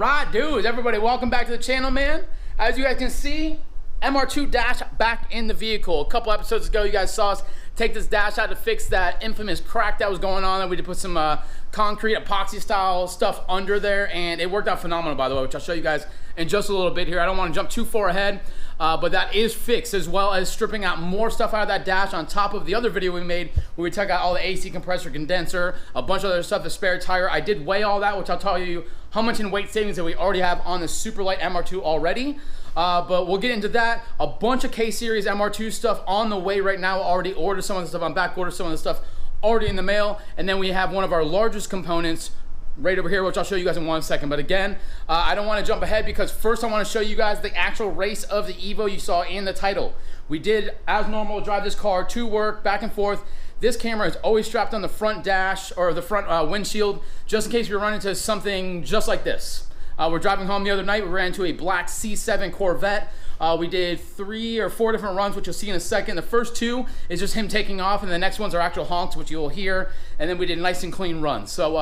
Alright dudes, everybody welcome back to the channel, man. As you guys can see, MR2 dash back in the vehicle. A couple episodes ago you guys saw us take this dash out to fix that infamous crack that was going on, and we did put some concrete epoxy style stuff under there, and it worked out phenomenal, by the way, which I'll show you guys in just a little bit here. I don't want to jump too far ahead, but that is fixed, as well as stripping out more stuff out of that dash on top of the other video we made where we took out all the AC compressor, condenser, a bunch of other stuff, the spare tire. I did weigh all that, which I'll tell you how much in weight savings that we already have on the super light MR2 already. But we'll get into that. A bunch of K-Series MR2 stuff on the way right now. Already ordered some of the stuff on back order, some of the stuff already in the mail. And then we have one of our largest components right over here, which I'll show you guys in 1 second. But again, I don't want to jump ahead because first I want to show you guys the actual race of the Evo you saw in the title. We did, as normal, drive this car to work, back and forth. This camera is always strapped on the front dash or the front windshield, just in case we run into something just like this. We're driving home the other night. We ran into a black C7 Corvette. We did 3 or 4 different runs, which you'll see in a second. The first 2 is just him taking off, and the next ones are actual honks, which you'll hear. And then we did nice and clean runs. So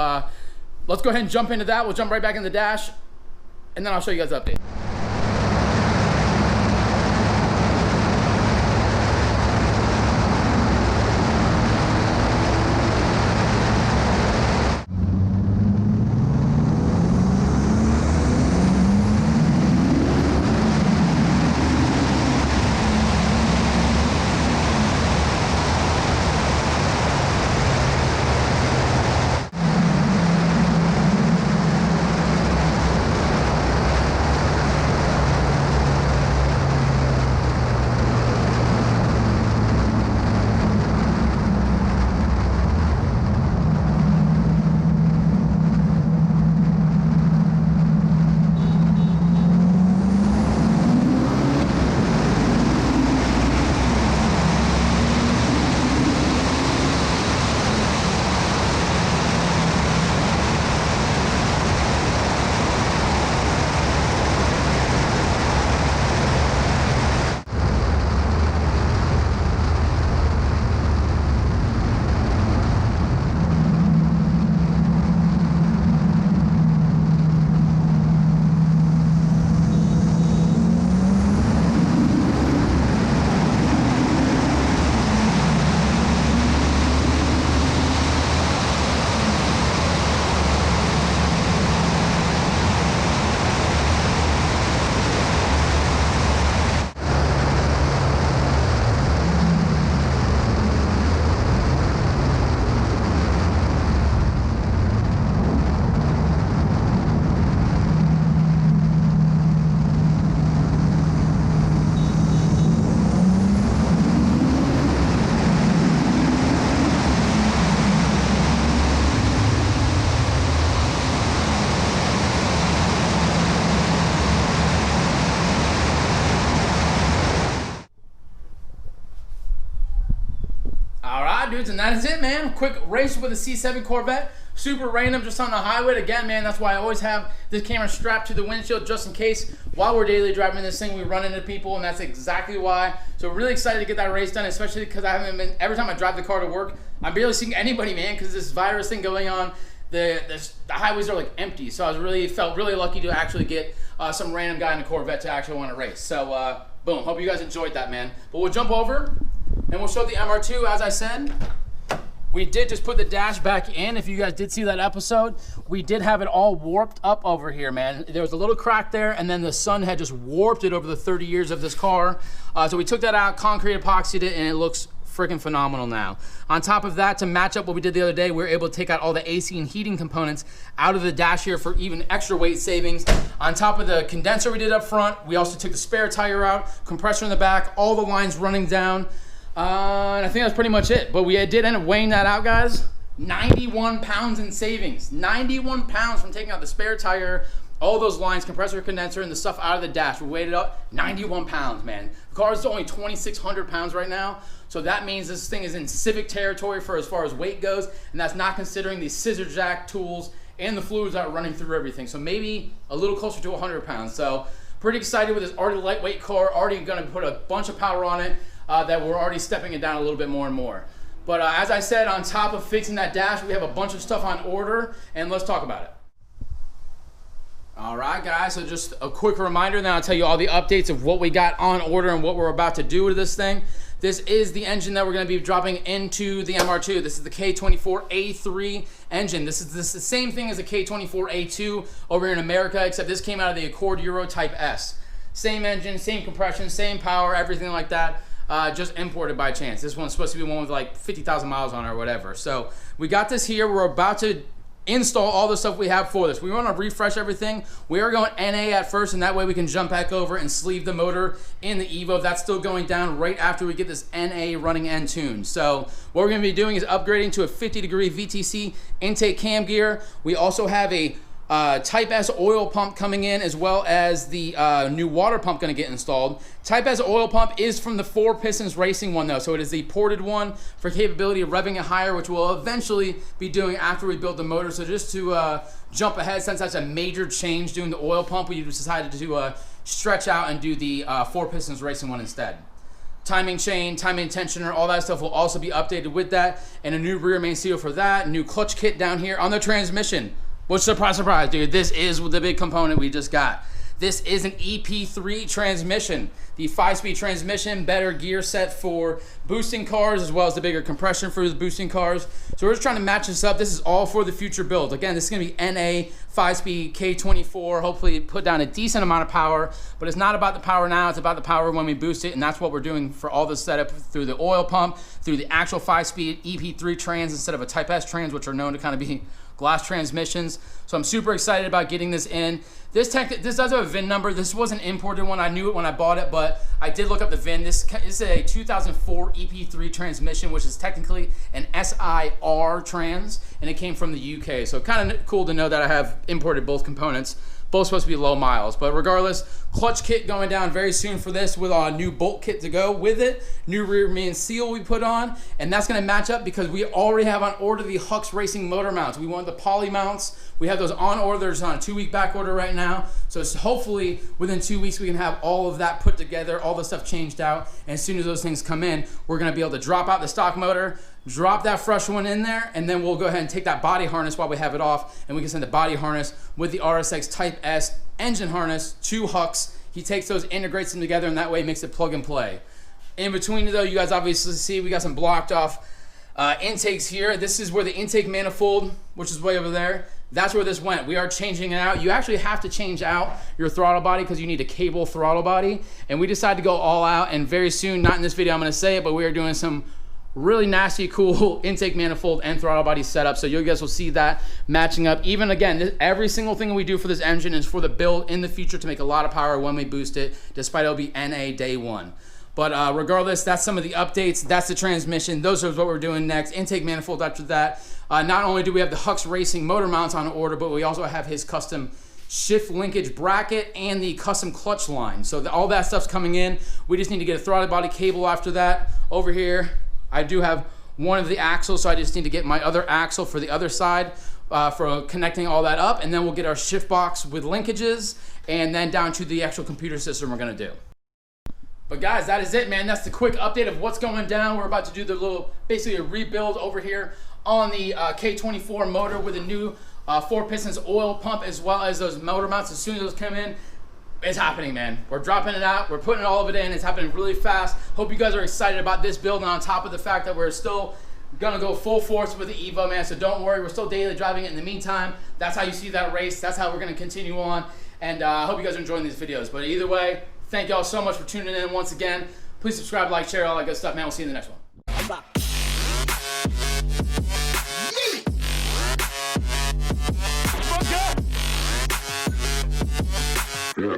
let's go ahead and jump into that. We'll jump right back in the dash, and then I'll show you guys the update. Dudes, and that is it, man. Quick race with a C7 Corvette. Super random, just on the highway. Again, man, that's why I always have this camera strapped to the windshield, just in case while we're daily driving this thing we run into people, and that's exactly why. So really excited to get that race done, especially because I haven't been, every time I drive the car to work, I'm barely seeing anybody, man, because this virus thing going on. The highways are like empty, so I was felt really lucky to actually get some random guy in a Corvette to actually want to race. So boom, hope you guys enjoyed that, man. But we'll jump over and we'll show the MR2. As I said, we did just put the dash back in. If you guys did see that episode, we did have it all warped up over here, man. There was a little crack there, and then the sun had just warped it over the 30 years of this car. So we took that out, concrete epoxied it, and it looks freaking phenomenal now. On top of that, to match up what we did the other day, we were able to take out all the AC and heating components out of the dash here for even extra weight savings. On top of the condenser we did up front, we also took the spare tire out, compressor in the back, all the lines running down. And I think that's pretty much it. But we did end up weighing that out, guys. 91 pounds in savings. 91 pounds from taking out the spare tire, all those lines, compressor, condenser, and the stuff out of the dash. We weighed it up, 91 pounds, man. The car is only 2,600 pounds right now. So that means this thing is in civic territory for as far as weight goes. And that's not considering the scissor jack tools and the fluids that are running through everything. So maybe a little closer to 100 pounds. So pretty excited with this already lightweight car, already gonna put a bunch of power on it, that we're already stepping it down a little bit more and more. But as I said, on top of fixing that dash, we have a bunch of stuff on order, and let's talk about it. All right, guys, so just a quick reminder, then I'll tell you all the updates of what we got on order and what we're about to do with this thing. This is the engine that we're going to be dropping into the MR2. This is the K24A3 engine. This is the same thing as the K24A2 over here in America, except this came out of the Accord Euro Type S. Same engine, same compression, same power, everything like that. Just imported by chance. This one's supposed to be one with like 50,000 miles on it or whatever. So we got this here. We're about to install all the stuff we have for this. We want to refresh everything. We are going NA at first, and that way we can jump back over and sleeve the motor in the Evo. That's still going down right after we get this NA running and tuned. So what we're going to be doing is upgrading to a 50-degree VTC intake cam gear. We also have a Type S oil pump coming in, as well as the new water pump going to get installed. Type S oil pump is from the 4 Pistons Racing one though, so it is the ported one for capability of revving it higher, which we'll eventually be doing after we build the motor. So just to jump ahead, since that's a major change doing the oil pump, we decided to stretch out and do the 4 Pistons Racing one instead. Timing chain, timing tensioner, all that stuff will also be updated with that, and a new rear main seal for that, new clutch kit down here on the transmission. Which, surprise, surprise, dude, this is the big component we just got. This is an EP3 transmission. The 5-speed transmission, better gear set for boosting cars, as well as the bigger compression for the boosting cars. So we're just trying to match this up. This is all for the future build. Again, this is gonna be NA, 5-speed, K24, hopefully put down a decent amount of power, but it's not about the power now, it's about the power when we boost it, and that's what we're doing for all this setup through the oil pump, through the actual 5-speed EP3 trans instead of a Type S trans, which are known to kind of be glass transmissions. So I'm super excited about getting this in. This does have a VIN number. This was an imported one. I knew it when I bought it, but I did look up the VIN. This is a 2004 EP3 transmission, which is technically an SIR trans, and it came from the UK. So kind of cool to know that I have imported both components. Both supposed to be low miles, but regardless, clutch kit going down very soon for this with a new bolt kit to go with it, new rear main seal we put on, and that's gonna match up because we already have on order the Hux Racing motor mounts. We want the poly mounts. We have those on order. There's on a 2-week back order right now. So hopefully within 2 weeks we can have all of that put together, all the stuff changed out, and as soon as those things come in, we're gonna be able to drop out the stock motor, drop that fresh one in there, and then we'll go ahead and take that body harness while we have it off, and we can send the body harness with the RSX Type S engine harness to Hux. He takes those, integrates them together, and that way makes it plug and play. In between though, you guys obviously see we got some blocked off intakes here. This is where the intake manifold, which is way over there, that's where this went. We are changing it out. You actually have to change out your throttle body because you need a cable throttle body, and we decided to go all out, and very soon, not in this video I'm gonna say it, but we are doing some really nasty, cool intake manifold and throttle body setup. So you guys will see that matching up. Even again, every single thing we do for this engine is for the build in the future to make a lot of power when we boost it, despite it'll be NA day one. But regardless, that's some of the updates. That's the transmission. Those are what we're doing next. Intake manifold after that. Not only do we have the Hux Racing motor mounts on order, but we also have his custom shift linkage bracket and the custom clutch line. So all that stuff's coming in. We just need to get a throttle body cable after that. Over here, I do have one of the axles, so I just need to get my other axle for the other side for connecting all that up, and then we'll get our shift box with linkages, and then down to the actual computer system we're gonna do. But guys, that is it, man. That's the quick update of what's going down. We're about to do the little, basically a rebuild over here on the K24 motor with a new 4 Pistons oil pump, as well as those motor mounts. As soon as those come in, it's happening, man. We're dropping it out. We're putting all of it in. It's happening really fast. Hope you guys are excited about this build, and on top of the fact that we're still gonna go full force with the Evo, man. So don't worry, we're still daily driving it in the meantime. That's how you see that race. That's how we're gonna continue on. And I hope you guys are enjoying these videos. But either way, thank y'all so much for tuning in once again. Please subscribe, like, share, all that good stuff, man. We'll see you in the next one. Yeah.